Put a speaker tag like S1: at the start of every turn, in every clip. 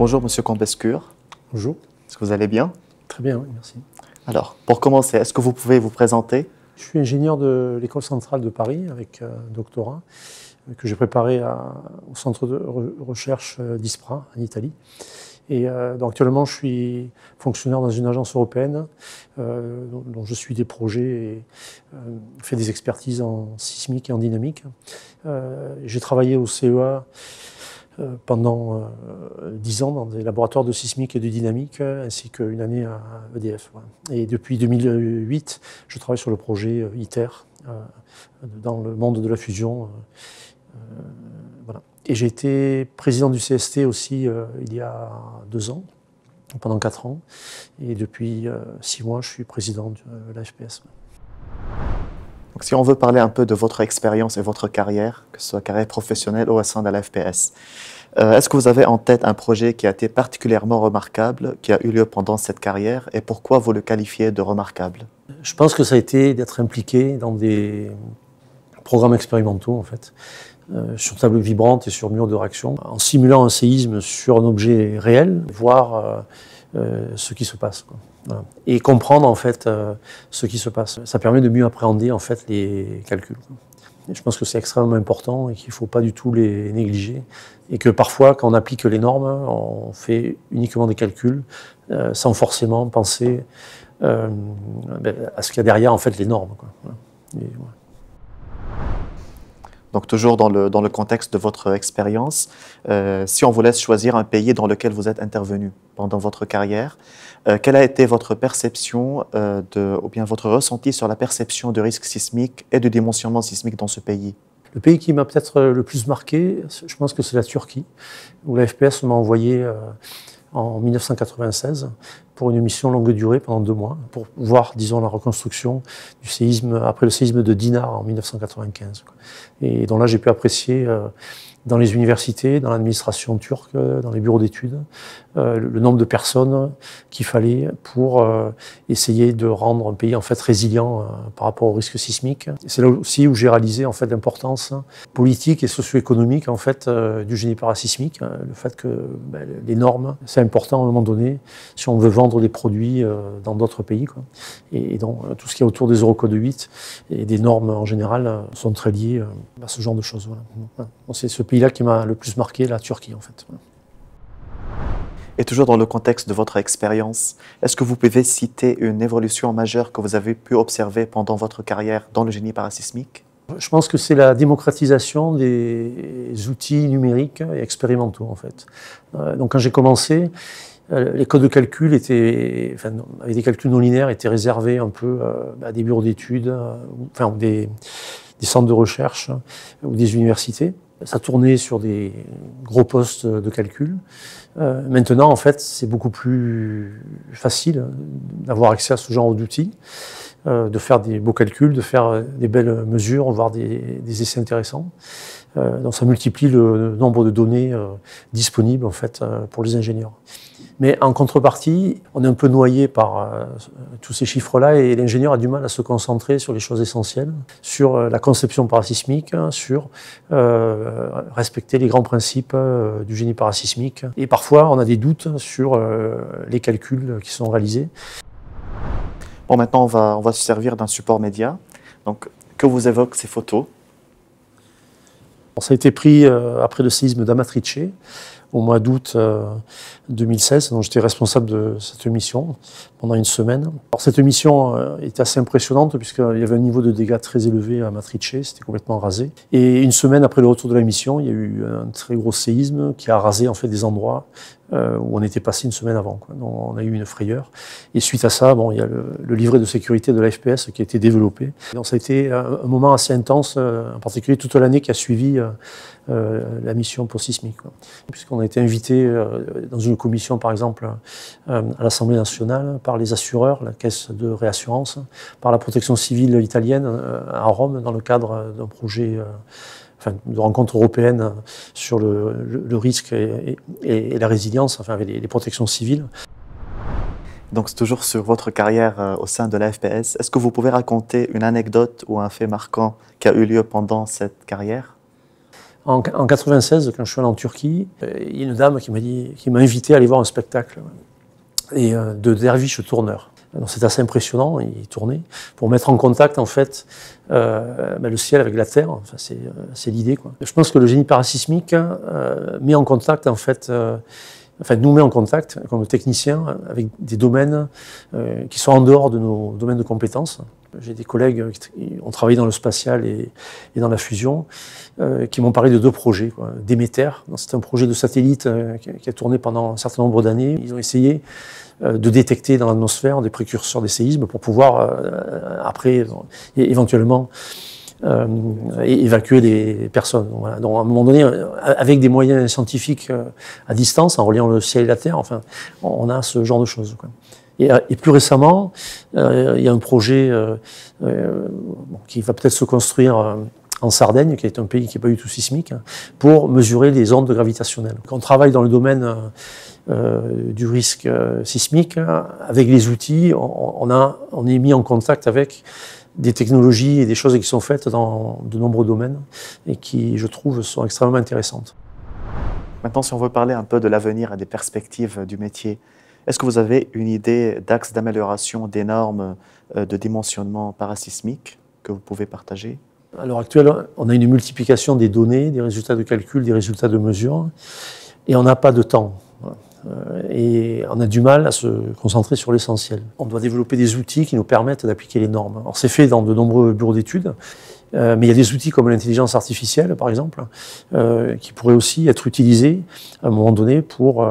S1: Bonjour Monsieur Combescure,
S2: Bonjour.
S1: est-ce que vous allez bien?
S2: Très bien, oui, merci.
S1: Alors, pour commencer, est-ce que vous pouvez vous présenter?
S2: Je suis ingénieur de l'École centrale de Paris avec un doctorat que j'ai préparé au centre de recherche d'ISPRA en Italie. Et donc actuellement, je suis fonctionnaire dans une agence européenne dont je suis des projets et fais des expertises en sismique et en dynamique. J'ai travaillé au CEA pendant 10 ans dans des laboratoires de sismique et de dynamique, ainsi qu'une année à EDF. Voilà. Et depuis 2008, je travaille sur le projet ITER dans le monde de la fusion. Voilà. Et j'ai été président du CST aussi il y a 2 ans, pendant 4 ans. Et depuis 6 mois, je suis président de la FPS.
S1: Donc, si on veut parler un peu de votre expérience et votre carrière, que ce soit carrière professionnelle ou au sein de la FPS, est-ce que vous avez en tête un projet qui a été particulièrement remarquable, qui a eu lieu pendant cette carrière, et pourquoi vous le qualifiez de remarquable?
S2: Je pense que ça a été d'être impliqué dans des programmes expérimentaux, en fait, sur table vibrante et sur mur de réaction, en simulant un séisme sur un objet réel, voir ce qui se passe, quoi. Voilà. Et comprendre en fait ce qui se passe. Ça permet de mieux appréhender en fait les calculs. Et je pense que c'est extrêmement important et qu'il ne faut pas du tout les négliger. Et que parfois, quand on applique les normes, on fait uniquement des calculs sans forcément penser à ce qu'il y a derrière en fait les normes, quoi. Voilà. Et, voilà.
S1: Donc, toujours dans le contexte de votre expérience, si on vous laisse choisir un pays dans lequel vous êtes intervenu pendant votre carrière, quelle a été votre perception ou bien votre ressenti sur la perception de risque sismique et de dimensionnement sismique dans ce pays?
S2: Le pays qui m'a peut-être le plus marqué, je pense que c'est la Turquie, où la FPS m'a envoyé en 1996 pour une mission longue durée pendant 2 mois, pour voir, disons, la reconstruction du séisme, après le séisme de Dinar en 1995. Et donc là, j'ai pu apprécier dans les universités, dans l'administration turque, dans les bureaux d'études, le nombre de personnes qu'il fallait pour essayer de rendre un pays en fait résilient par rapport au risque sismique. C'est là aussi où j'ai réalisé en fait l'importance politique et socio-économique en fait du génie parasismique, le fait que les normes, c'est important à un moment donné si on veut vendre des produits dans d'autres pays, quoi. Et donc tout ce qui est autour des Eurocode 8 et des normes en général sont très liés à ce genre de choses. Voilà. C'est ce pays-là qui m'a le plus marqué, la Turquie en fait. Voilà.
S1: Et toujours dans le contexte de votre expérience, est-ce que vous pouvez citer une évolution majeure que vous avez pu observer pendant votre carrière dans le génie parasismique?
S2: Je pense que c'est la démocratisation des outils numériques et expérimentaux en fait. Donc quand j'ai commencé, les codes de calcul avec des calculs non linéaires étaient réservés un peu à des bureaux d'études, des centres de recherche ou des universités. Ça tournait sur des gros postes de calcul. Maintenant, en fait, c'est beaucoup plus facile d'avoir accès à ce genre d'outils, de faire des beaux calculs, de faire des belles mesures, voire des essais intéressants. Donc ça multiplie le nombre de données disponibles en fait pour les ingénieurs. Mais en contrepartie, on est un peu noyé par tous ces chiffres-là et l'ingénieur a du mal à se concentrer sur les choses essentielles, sur la conception parasismique, sur respecter les grands principes du génie parasismique. Et parfois, on a des doutes sur les calculs qui sont réalisés.
S1: Bon, maintenant, on va se servir d'un support média. Donc, que vous évoquent ces photos?
S2: Ça a été pris après le séisme d'Amatrice, au mois d'août 2016, dont j'étais responsable de cette mission pendant une semaine. Alors, cette mission était assez impressionnante puisqu'il y avait un niveau de dégâts très élevé à Amatrice, c'était complètement rasé. Et une semaine après le retour de la mission, il y a eu un très gros séisme qui a rasé en fait des endroits où on était passé une semaine avant, quoi. Donc on a eu une frayeur. Et suite à ça, bon, il y a le livret de sécurité de la FPS qui a été développé. Donc ça a été un moment assez intense, en particulier toute l'année qui a suivi la mission post-sismique, puisqu'on a été invité dans une commission, par exemple, à l'Assemblée nationale, par les assureurs, la caisse de réassurance, par la protection civile italienne à Rome, dans le cadre d'un projet de rencontres européennes sur le risque et la résilience, enfin avec les protections civiles.
S1: Donc, c'est toujours sur votre carrière au sein de la FPS. Est-ce que vous pouvez raconter une anecdote ou un fait marquant qui a eu lieu pendant cette carrière?
S2: En 96, quand je suis allé en Turquie, il y a une dame qui m'a invité à aller voir un spectacle de derviches tourneurs. C'est assez impressionnant, il tournait, pour mettre en contact en fait le ciel avec la terre. Enfin, c'est l'idée, quoi. Je pense que le génie parasismique met en contact en fait, nous met en contact comme techniciens avec des domaines qui sont en dehors de nos domaines de compétences. J'ai des collègues qui ont travaillé dans le spatial et dans la fusion qui m'ont parlé de 2 projets, quoi. Déméter, c'est un projet de satellite qui a tourné pendant un certain nombre d'années. Ils ont essayé de détecter dans l'atmosphère des précurseurs des séismes pour pouvoir après éventuellement évacuer les personnes. Voilà. Donc à un moment donné, avec des moyens scientifiques à distance, en reliant le ciel et la terre, enfin, on a ce genre de choses, quoi. Et plus récemment, il y a un projet qui va peut-être se construire en Sardaigne, qui est un pays qui n'est pas du tout sismique, pour mesurer les ondes gravitationnelles. Quand on travaille dans le domaine du risque sismique, avec les outils, on est mis en contact avec des technologies et des choses qui sont faites dans de nombreux domaines et qui, je trouve, sont extrêmement intéressantes.
S1: Maintenant, si on veut parler un peu de l'avenir et des perspectives du métier, est-ce que vous avez une idée d'axe d'amélioration des normes de dimensionnement parasismique que vous pouvez partager?
S2: À l'heure actuelle, on a une multiplication des données, des résultats de calcul, des résultats de mesure, et on n'a pas de temps. Et on a du mal à se concentrer sur l'essentiel. On doit développer des outils qui nous permettent d'appliquer les normes. Alors c'est fait dans de nombreux bureaux d'études, mais il y a des outils comme l'intelligence artificielle, par exemple, qui pourraient aussi être utilisés à un moment donné pour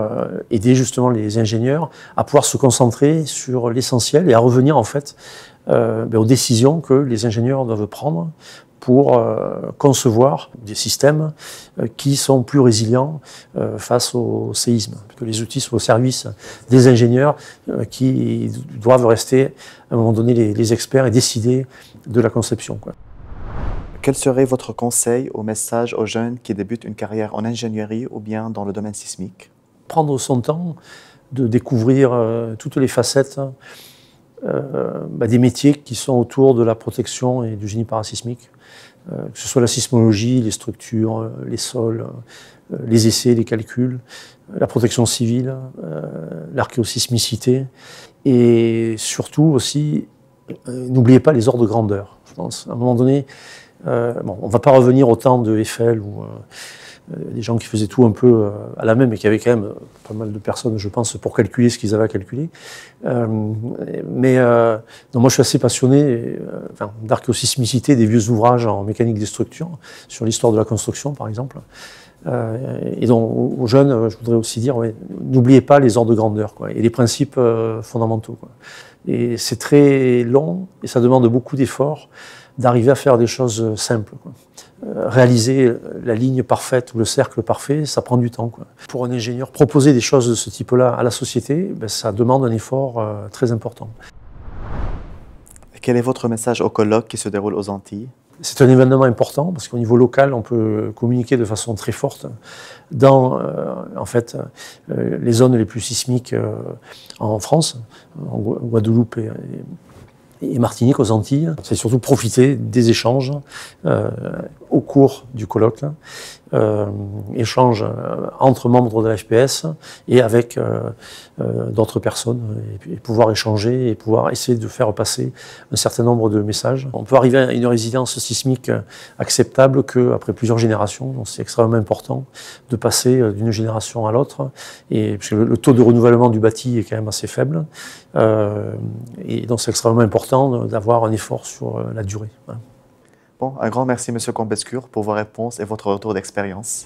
S2: aider justement les ingénieurs à pouvoir se concentrer sur l'essentiel et à revenir en fait aux décisions que les ingénieurs doivent prendre pour concevoir des systèmes qui sont plus résilients face au séisme. Que les outils soient au service des ingénieurs qui doivent rester à un moment donné les experts et décider de la conception, quoi.
S1: Quel serait votre conseil ou message aux jeunes qui débutent une carrière en ingénierie ou bien dans le domaine sismique?
S2: Prendre son temps de découvrir toutes les facettes des métiers qui sont autour de la protection et du génie parasismique, que ce soit la sismologie, les structures, les sols, les essais, les calculs, la protection civile, l'archéosismicité, et surtout aussi, n'oubliez pas les ordres de grandeur. Je pense, à un moment donné, on ne va pas revenir au temps de Eiffel ou des gens qui faisaient tout un peu à la même et qui avaient quand même pas mal de personnes, je pense, pour calculer ce qu'ils avaient à calculer. Moi, je suis assez passionné d'archéosismicité, des vieux ouvrages en mécanique des structures, sur l'histoire de la construction, par exemple. Et donc, aux jeunes, je voudrais aussi dire, n'oubliez pas les ordres de grandeur, quoi, et les principes fondamentaux, quoi. Et c'est très long et ça demande beaucoup d'efforts d'arriver à faire des choses simples, quoi. Réaliser la ligne parfaite ou le cercle parfait, ça prend du temps, quoi. Pour un ingénieur, proposer des choses de ce type-là à la société, ça demande un effort très important.
S1: Quel est votre message au colloque qui se déroule aux Antilles?
S2: C'est un événement important parce qu'au niveau local, on peut communiquer de façon très forte dans les zones les plus sismiques en France, en Guadeloupe et Martinique, aux Antilles. C'est surtout profiter des échanges au cours du colloque, échanges entre membres de la FPS et avec d'autres personnes, et pouvoir échanger et pouvoir essayer de faire passer un certain nombre de messages. On peut arriver à une résilience sismique acceptable qu'après plusieurs générations. Donc c'est extrêmement important de passer d'une génération à l'autre, et parce que le taux de renouvellement du bâti est quand même assez faible, et donc c'est extrêmement important d'avoir un effort sur la durée.
S1: Bon, un grand merci, M. Combescure, pour vos réponses et votre retour d'expérience.